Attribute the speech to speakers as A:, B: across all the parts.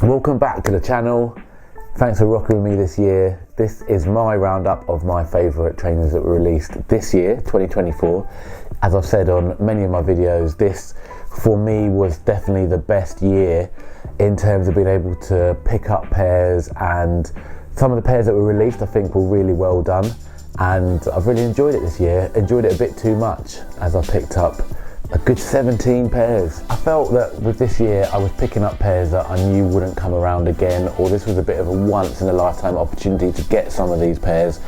A: Welcome back to the channel. Thanks for rocking with me this year. This is my roundup of my favourite trainers that were released this year, 2024. As I've said on many of my videos, this for me was definitely the best year in terms of being able to pick up pairs, and some of the pairs that were released I think were really well done, and I've really enjoyed it this year. Enjoyed it a bit too much as I picked up a good 17 pairs. I felt that with this year I was picking up pairs that I knew wouldn't come around again, or this was a bit of a once in a lifetime opportunity to get some of these pairs,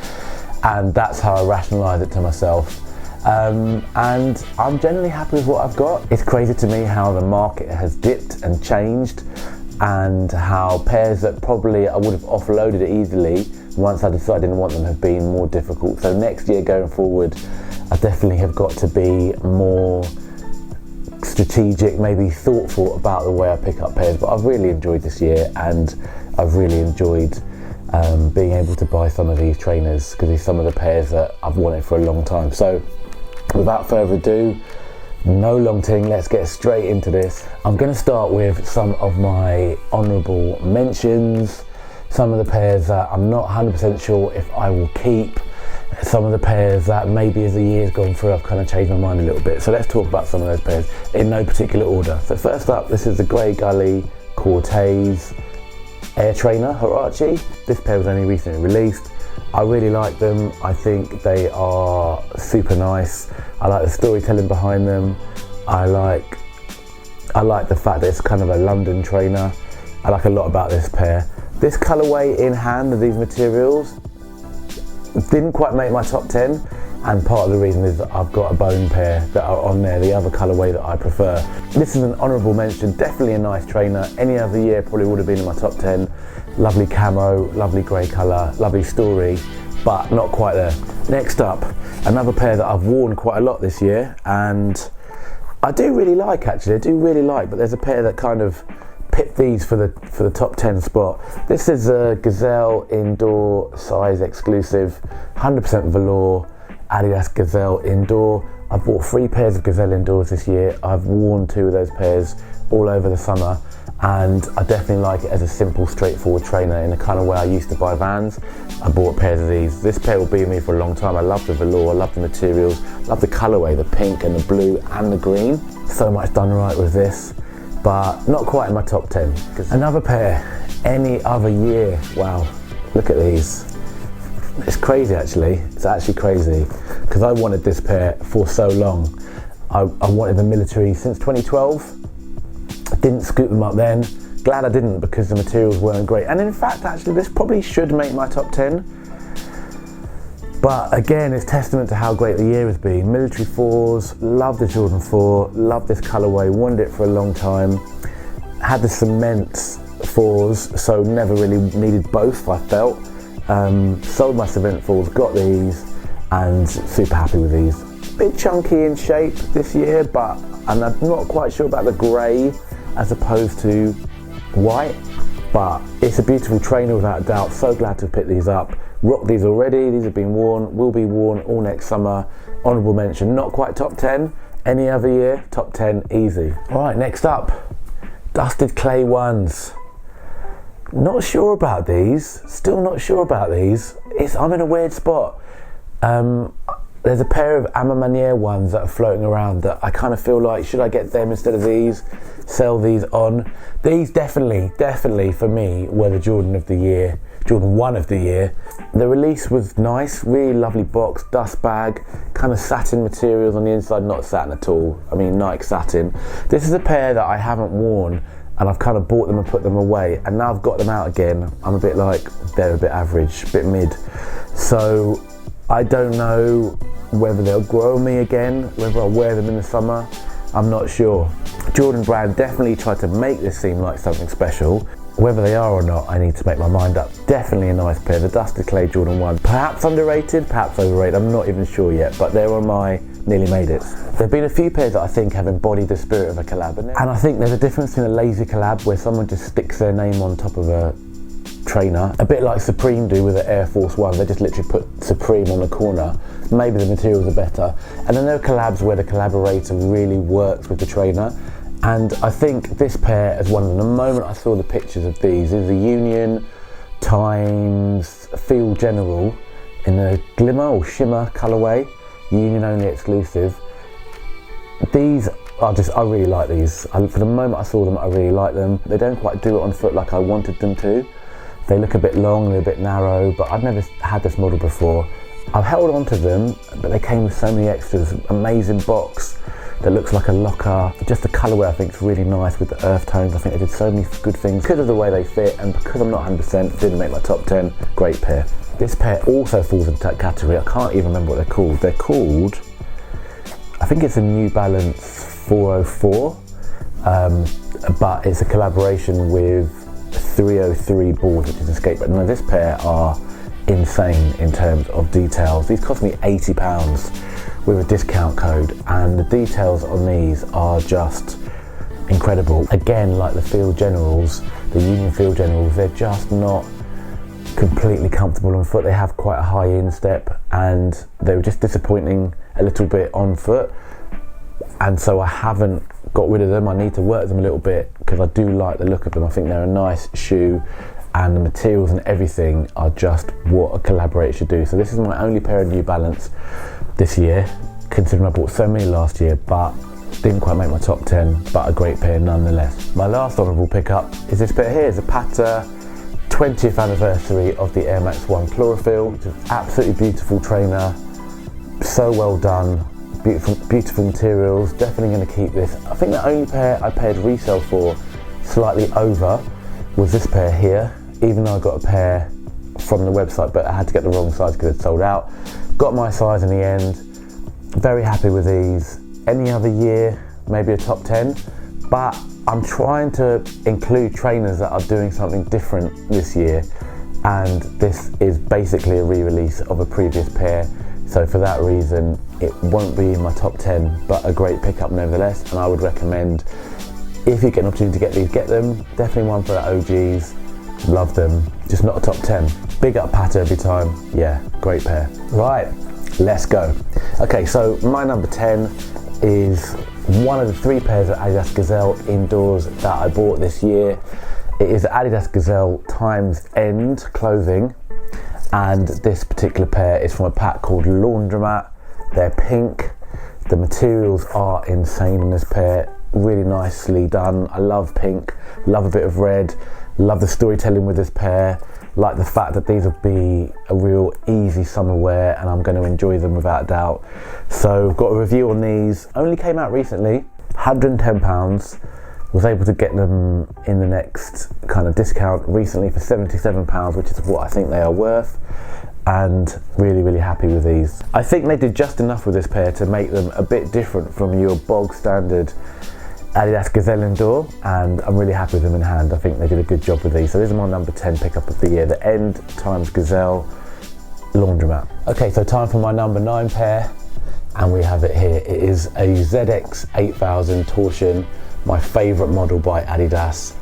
A: and that's how I rationalised it to myself. And I'm generally happy with what I've got. It's crazy to me how the market has dipped and changed, and how pairs that probably I would have offloaded easily once I decided I didn't want them have been more difficult. So next year going forward, I definitely have got to be more strategic, maybe thoughtful about the way I pick up pairs. But I've really enjoyed this year, and I've really enjoyed being able to buy some of these trainers, because these are some of the pairs that I've wanted for a long time. So without further ado, no long ting, let's get straight into this. I'm going to start with some of my honourable mentions, some of the pairs that I'm not 100% sure if I will keep, some of the pairs that maybe as the year's gone through I've kind of changed my mind a little bit. So let's talk about some of those pairs in no particular order. So first up, this is the Grey Gully Cortez Air Trainer Huarache. This pair was only recently released. I really like them. I think they are super nice. I like the storytelling behind them. I like the fact that it's kind of a London trainer. I like a lot about this pair. This colourway in hand of these materials didn't quite make my top 10, and part of the reason is that I've got a bone pair that are on there, the other colourway that I prefer. This is an honourable mention, definitely a nice trainer. Any other year probably would have been in my top 10. Lovely camo, lovely grey colour, lovely story, but not quite there. Next up, another pair that I've worn quite a lot this year, and I do really like actually, but there's a pair that kind of picked these for the top 10 spot. This is a Gazelle Indoor size exclusive, 100% velour, Adidas Gazelle Indoor. I've bought 3 pairs of Gazelle Indoors this year. I've worn 2 of those pairs all over the summer, and I definitely like it as a simple, straightforward trainer in the kind of way I used to buy Vans. I bought pairs of these. This pair will be with me for a long time. I love the velour, I love the materials, love the colourway, the pink and the blue and the green. So much done right with this, but not quite in my top 10. Another pair, any other year. Wow, look at these. It's crazy actually, it's actually crazy, because I wanted this pair for so long. I wanted the military since 2012. I didn't scoop them up then. Glad I didn't, because the materials weren't great. And in fact, actually, this probably should make my top 10. But again, it's testament to how great the year has been. Military 4s, love the Jordan 4, love this colourway, wanted it for a long time. Had the cement 4s, so never really needed both, I felt. Sold my cement 4s, got these, and super happy with these. Bit chunky in shape this year, but I'm not quite sure about the grey as opposed to white, but it's a beautiful trainer without a doubt. So glad to have picked these up. Rocked these already, these have been worn, will be worn all next summer. Honourable mention, not quite top 10. Any other year, top 10 easy. All right, next up, Dusted Clay ones. Not sure about these, still not sure about these. I'm in a weird spot. There's a pair of Amamaniere ones that are floating around that I kind of feel like, should I get them instead of these? Sell these on. These definitely for me were the Jordan of the year, Jordan 1 of the year. The release was nice, really lovely box, dust bag, kind of satin materials on the inside, not satin at all. I mean Nike satin. This is a pair that I haven't worn, and I've kind of bought them and put them away, and now I've got them out again. I'm a bit like, they're a bit average, a bit mid. So I don't know whether they'll grow me again, whether I'll wear them in the summer, I'm not sure. Jordan Brand definitely tried to make this seem like something special. Whether they are or not, I need to make my mind up. Definitely a nice pair, the Dusted Clay Jordan 1. Perhaps underrated, perhaps overrated, I'm not even sure yet, but they're on my nearly made it. There have been a few pairs that I think have embodied the spirit of a collab, and I think there's a difference between a lazy collab where someone just sticks their name on top of a trainer, a bit like Supreme do with the Air Force One. They just literally put Supreme on the corner. Maybe the materials are better. And then there are collabs where the collaborator really works with the trainer And I think this pair is one of them. The moment I saw the pictures of these, is a Union Times Field General in a glimmer or shimmer colourway, Union only exclusive. These are just, I really like these. For the moment I saw them, I really like them. They don't quite do it on foot like I wanted them to. They look a bit long, they're a bit narrow, but I've never had this model before. I've held on to them, but they came with so many extras. Amazing box that looks like a locker. Just the colourway I think is really nice with the earth tones. I think they did so many good things because of the way they fit, and because I'm not 100%, didn't make my top 10. Great pair. This pair also falls into that category. I can't even remember what they're called. They're called, I think it's a New Balance 404, but it's a collaboration with 303 balls, which is a skateboard. Now this pair are insane in terms of details. These cost me £80 with a discount code, and the details on these are just incredible. Again, like the Field Generals, the Union Field Generals, they're just not completely comfortable on foot. They have quite a high instep, and they were just disappointing a little bit on foot, and so I haven't got rid of them. I need to work them a little bit because I do like the look of them. I think they're a nice shoe, and the materials and everything are just what a collaborator should do. So this is my only pair of New Balance this year, considering I bought so many last year, but didn't quite make my top 10, but a great pair nonetheless. My last honourable pickup is this pair here. It's a Pata 20th anniversary of the Air Max 1 Chlorophyll. It's an absolutely beautiful trainer, so well done, beautiful materials. Definitely going to keep this. I think the only pair I paid resale for slightly over was this pair here, even though I got a pair from the website, but I had to get the wrong size because it sold out. Got my size in the end. Very happy with these. Any other year, maybe a top 10, but I'm trying to include trainers that are doing something different this year, and this is basically a re-release of a previous pair, so for that reason it won't be in my top 10, but a great pickup nevertheless. And I would recommend, if you get an opportunity to get these, get them. Definitely one for the OGs. Love them, just not a top 10. Big up Pata every time. Yeah, great pair. Right, let's go. Okay, so my number 10 is one of the 3 pairs of Adidas Gazelle indoors that I bought this year. It is Adidas Gazelle Times End clothing, and this particular pair is from a pack called Laundromat. They're pink. The materials are insane in this pair, really nicely done. I love pink, love a bit of red, love the storytelling with this pair, like the fact that these will be a real easy summer wear, and I'm going to enjoy them without doubt. So I've got a review on these, only came out recently, £110. Was able to get them in the next kind of discount recently for £77, which is what I think they are worth, and really happy with these. I think they did just enough with this pair to make them a bit different from your bog standard Adidas Gazelle indoor, and I'm really happy with them in hand. I think they did a good job with these. So this is my number 10 pickup of the year, the End Times Gazelle Laundromat. Okay, so time for my number 9 pair, and we have it here. It is a ZX 8000 Torsion, my favourite model by Adidas.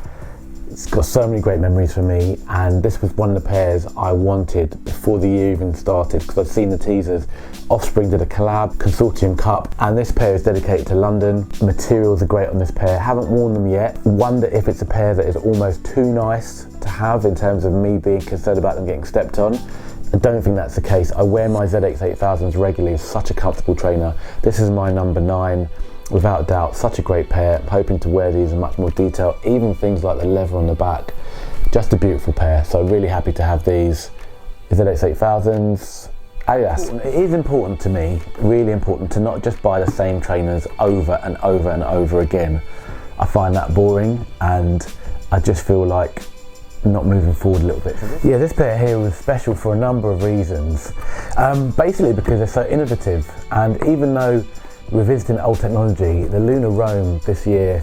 A: It's got so many great memories for me, and this was one of the pairs I wanted before the year even started, because I'd seen the teasers. Offspring did a collab, Consortium Cup, and this pair is dedicated to London. Materials are great on this pair. Haven't worn them yet. Wonder if it's a pair that is almost too nice to have in terms of me being concerned about them getting stepped on. I don't think that's the case. I wear my ZX 8000s regularly. It's such a comfortable trainer. This is my number 9. Without doubt, such a great pair. I'm hoping to wear these in much more detail, even things like the leather on the back. Just a beautiful pair, so really happy to have these. ZX 8000s, Adidas. It is important to me, really important, to not just buy the same trainers over and over and over again. I find that boring, and I just feel like not moving forward a little bit. Yeah, this pair here was special for a number of reasons. Basically because they're so innovative, and even though we're visiting old technology, the Lunar Roam this year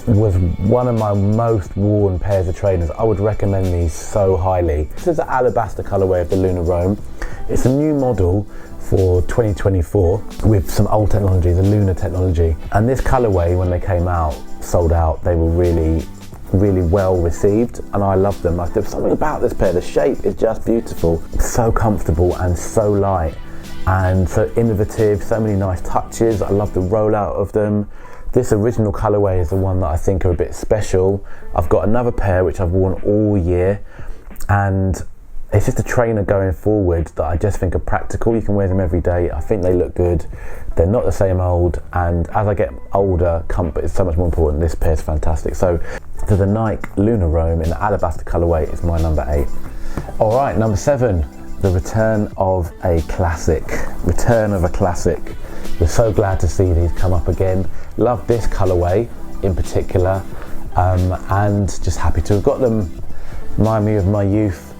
A: was one of my most worn pairs of trainers. I would recommend these so highly. This is the alabaster colourway of the Lunar Roam. It's a new model for 2024 with some old technology, the Lunar technology. And this colourway, when they came out, sold out. They were really well received, and I love them. Like, there's something about this pair, the shape is just beautiful. It's so comfortable and so light, and so innovative, so many nice touches. I love the rollout of them. This original colourway is the one that I think are a bit special. I've got another pair which I've worn all year, and it's just a trainer going forward that I just think are practical. You can wear them every day. I think they look good. They're not the same old, and as I get older, comfort is so much more important. This pair is fantastic. So the Nike Lunar Roam in the Alabaster colourway is my number 8. All right, number 7, the return of a classic. Return of a classic. We're so glad to see these come up again. Love this colourway in particular, and just happy to have got them. Remind me of my youth.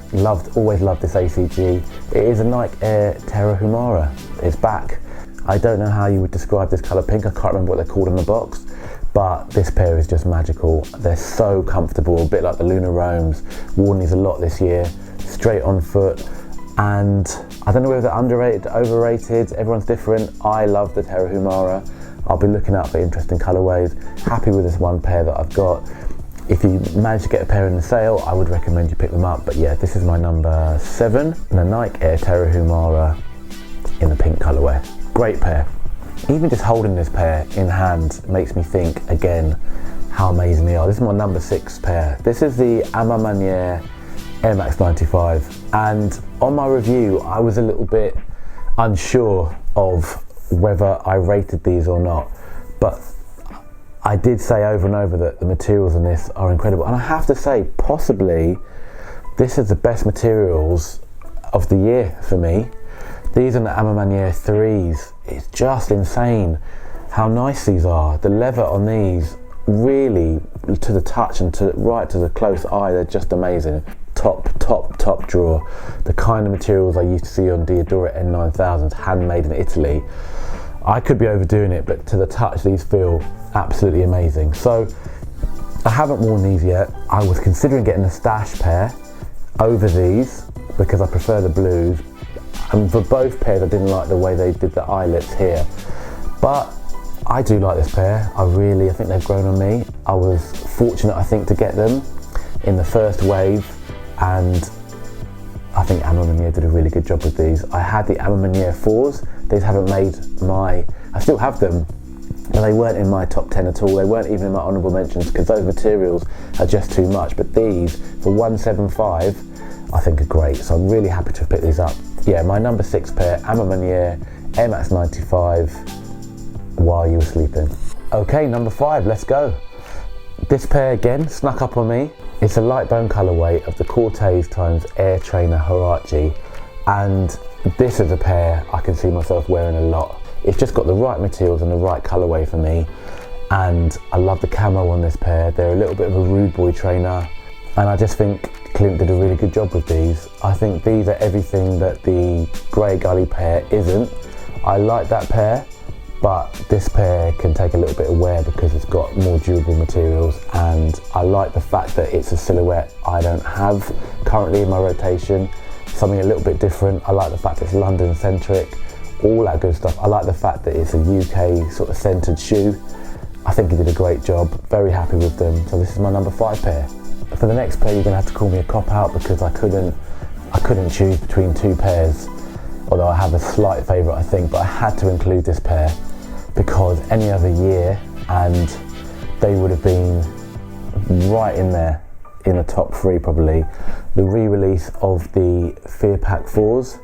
A: Always loved this ACG. It is a Nike Air Terra Humara. It's back. I don't know how you would describe this colour pink. I can't remember what they're called in the box, but this pair is just magical. They're so comfortable, a bit like the Lunar Roams. Worn these a lot this year. Straight on foot, and I don't know whether they're underrated, overrated. Everyone's different. I love the Terra Humara. I'll be looking out for interesting colourways. Happy with this one pair that I've got. If you manage to get a pair in the sale, I would recommend you pick them up. But yeah, this is my number 7, the Nike Air Terra Humara in the pink colourway. Great pair. Even just holding this pair in hand makes me think again how amazing they are. This is my number 6 pair. This is the A Ma Manière Air Max 95, and on my review I was a little bit unsure of whether I rated these or not, but I did say over and over that the materials in this are incredible, and I have to say possibly this is the best materials of the year for me. These are the A Ma Manière 3s. It's just insane how nice these are. The leather on these, really to the touch and right to the close eye, they're just amazing. Top drawer. The kind of materials I used to see on Diodora N9000s, handmade in Italy. I could be overdoing it, but to the touch these feel absolutely amazing. So I haven't worn these yet. I was considering getting a stash pair over these because I prefer the blues, and for both pairs I didn't like the way they did the eyelets here, but I do like this pair. I think they've grown on me. I was fortunate, I think, to get them in the first wave, and I think A Ma Manière did a really good job with these. I had the A Ma Manière 4s. These haven't made I still have them, but they weren't in my top 10 at all. They weren't even in my honourable mentions because those materials are just too much. But these, for 175, I think are great. So I'm really happy to have picked these up. Yeah, my number 6 pair, A Ma Manière Air Max 95, while you were sleeping. Okay, number 5, let's go. This pair again snuck up on me. It's a light bone colourway of the Cortez times Air Trainer Huarache, and this is a pair I can see myself wearing a lot. It's just got the right materials and the right colourway for me, and I love the camo on this pair. They're a little bit of a rude boy trainer, and I just think Clint did a really good job with these. I think these are everything that the Grey Gully pair isn't. I like that pair, but this pair can take a little bit of wear because it's got more durable materials, and I like the fact that it's a silhouette I don't have currently in my rotation. Something a little bit different. I like the fact it's London centric, all that good stuff. I like the fact that it's a UK sort of centered shoe. I think he did a great job, very happy with them. So this is my number 5 pair. For the next pair you're gonna have to call me a cop out because I couldn't choose between 2 pairs, although I have a slight favourite I think, but I had to include this pair because any other year and they would have been right in there in the top 3 probably. The re-release of the FCPX 4s,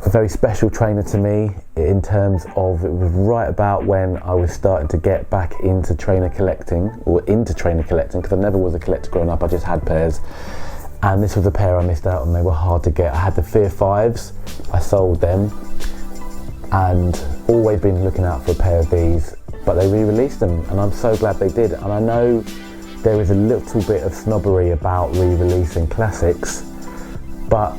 A: a very special trainer to me in terms of it was right about when I was starting to get back into trainer collecting because I never was a collector growing up, I just had pairs, and this was a pair I missed out on. They were hard to get. I had the Fear 5s, I sold them, and always been looking out for a pair of these, but they re-released them and I'm so glad they did. And I know there is a little bit of snobbery about re-releasing classics, but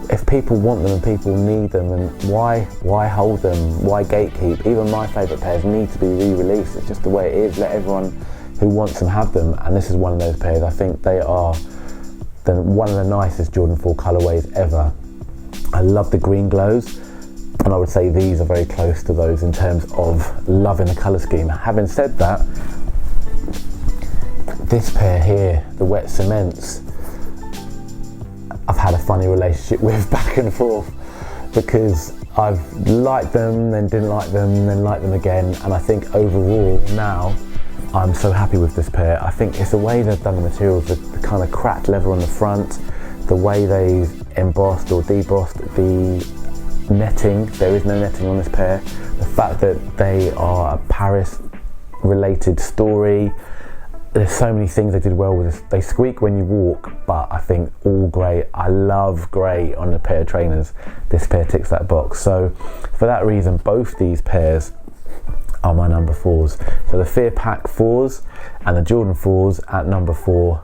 A: if people want them and people need them, and why hold them, why gatekeep? Even my favourite pairs need to be re-released. It's just the way it is. Let everyone who wants them have them, and this is one of those pairs. I think they are one of the nicest Jordan 4 colourways ever. I love the green glows, and I would say these are very close to those in terms of loving the colour scheme. Having said that, this pair here, the Wet Cements, I've had a funny relationship with back and forth because I've liked them, then didn't like them, then liked them again, and I think overall now I'm so happy with this pair. I think it's the way they've done the materials, the kind of cracked leather on the front, the way they've embossed or debossed the netting. There is no netting on this pair. The fact that they are a Paris related story. There's so many things they did well with this. They squeak when you walk, but I think all great. I love grey on a pair of trainers. This pair ticks that box. So for that reason, both these pairs are my number 4s. So the Fear Pack 4s and the Jordan 4s at number 4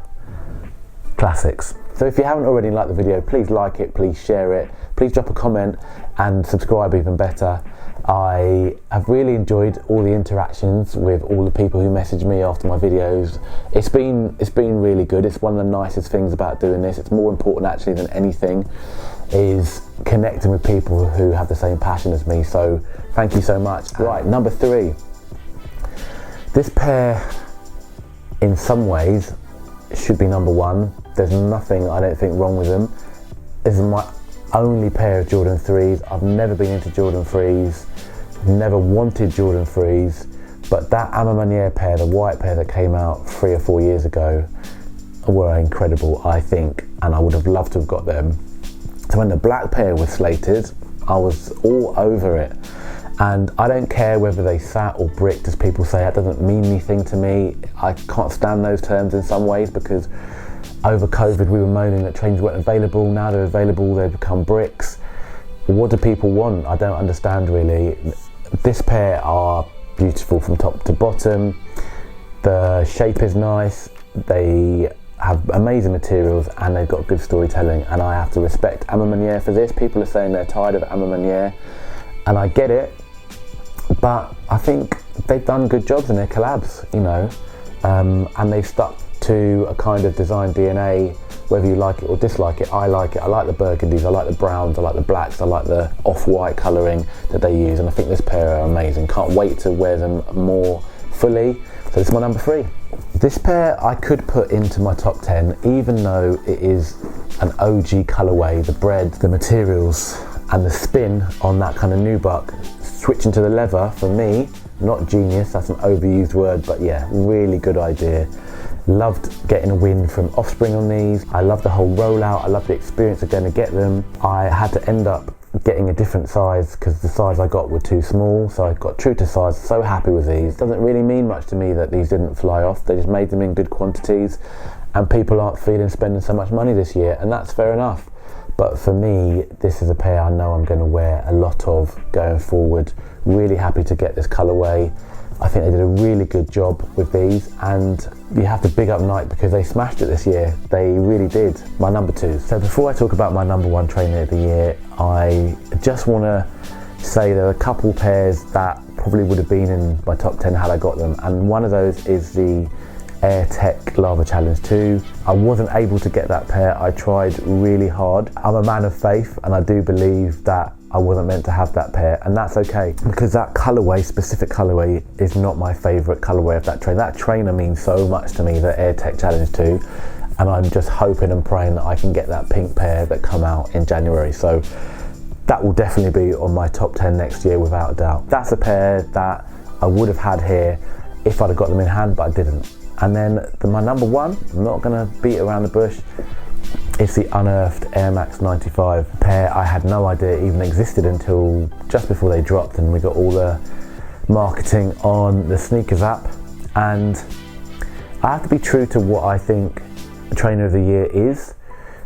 A: classics. So if you haven't already liked the video, please like it, please share it, please drop a comment and subscribe even better. I have really enjoyed all the interactions with all the people who message me after my videos. It's been really good. It's one of the nicest things about doing this. It's more important actually than anything is connecting with people who have the same passion as me. So thank you so much. Right, number 3. This pair in some ways should be number 1. There's nothing I don't think wrong with them. This is my only pair of Jordan 3s. I've never been into Jordan 3s, never wanted Jordan 3s, but that Amamaniere pair, the white pair that came out 3 or 4 years ago, were incredible, I think, and I would have loved to have got them. So when the black pair was slated, I was all over it. And I don't care whether they sat or bricked, as people say. That doesn't mean anything to me. I can't stand those terms in some ways, because over COVID we were moaning that trains weren't available. Now they're available, they've become bricks. What do people want? I don't understand really. This pair are beautiful from top to bottom. The shape is nice. They have amazing materials and they've got good storytelling, and I have to respect Amamaniere for this. People are saying they're tired of Amamaniere, and I get it, but I think they've done good jobs in their collabs, you know, and they've stuck to a kind of design DNA, whether you like it or dislike it. I like it. I like the burgundies, I like the browns, I like the blacks, I like the off-white colouring that they use, and I think this pair are amazing. Can't wait to wear them more fully. So this is my number 3. This pair I could put into my top 10, even though it is an OG colourway. The bread, the materials and the spin on that kind of nubuck, switching to the leather, for me, not genius, that's an overused word, but yeah, really good idea. Loved getting a win from Offspring on these. I love the whole rollout. I love the experience of going to get them. I had to end up getting a different size because the size I got were too small, so I got true to size. So happy with these. Doesn't really mean much to me that these didn't fly off. They just made them in good quantities, and people aren't feeling spending so much money this year, and that's fair enough. But for me, this is a pair I know I'm going to wear a lot of going forward. Really happy to get this colourway. I think they did a really good job with these, and you have to big up Nike because they smashed it this year. They really did. My number 2. So before I talk about my number 1 trainer of the year, I just want to say there are a couple pairs that probably would have been in my top 10 had I got them, and one of those is the Air Tech Lava Challenge 2. I wasn't able to get that pair. I tried really hard. I'm a man of faith, and I do believe that I wasn't meant to have that pair, and that's okay, because that colourway, specific colourway, is not my favourite colourway of that trainer. That trainer means so much to me, the Air Tech Challenge 2, and I'm just hoping and praying that I can get that pink pair that come out in January. So that will definitely be on my top 10 next year without a doubt. That's a pair that I would have had here if I'd have got them in hand, but I didn't. And then my number 1, I'm not going to beat around the bush, it's the Unearthed Air Max 95 pair. I had no idea it even existed until just before they dropped, and we got all the marketing on the sneakers app. And I have to be true to what I think trainer of the year is.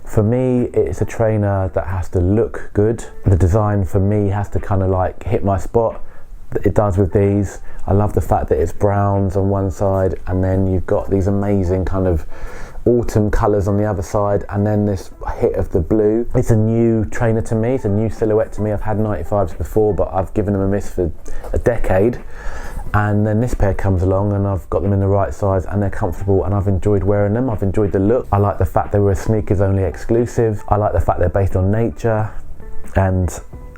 A: For me, it's a trainer that has to look good. The design for me has to kind of like hit my spot. It does with these. I love the fact that it's browns on one side, and then you've got these amazing kind of autumn colours on the other side, and then this hit of the blue. It's a new trainer to me, it's a new silhouette to me. I've had 95s before, but I've given them a miss for a decade, and then this pair comes along and I've got them in the right size, and they're comfortable, and I've enjoyed wearing them. I've enjoyed the look. I like the fact they were a sneakers only exclusive. I like the fact they're based on nature, and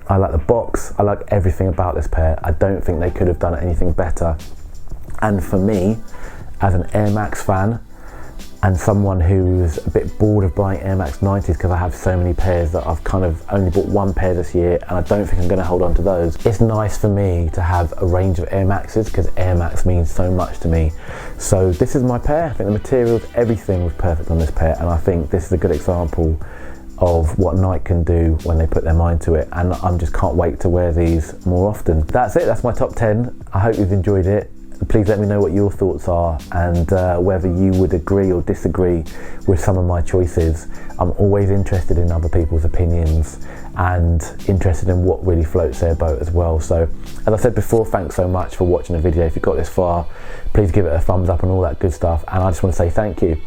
A: I like the box. I like everything about this pair. I don't think they could have done anything better. And for me, as an Air Max fan, and someone who's a bit bored of buying Air Max 90s because I have so many pairs that I've kind of only bought one pair this year and I don't think I'm going to hold on to those. It's nice for me to have a range of Air Maxes because Air Max means so much to me. So this is my pair. I think the materials, everything was perfect on this pair, and I think this is a good example of what Nike can do when they put their mind to it, and I just can't wait to wear these more often. That's it, that's my top 10. I hope you've enjoyed it. Please let me know what your thoughts are and whether you would agree or disagree with some of my choices. I'm always interested in other people's opinions and interested in what really floats their boat as well. So as I said before, thanks so much for watching the video. If you got this far, please give it a thumbs up and all that good stuff, and I just want to say thank you.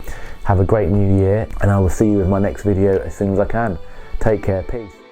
A: Have a great new year, and I will see you with my next video as soon as I can. Take care, peace.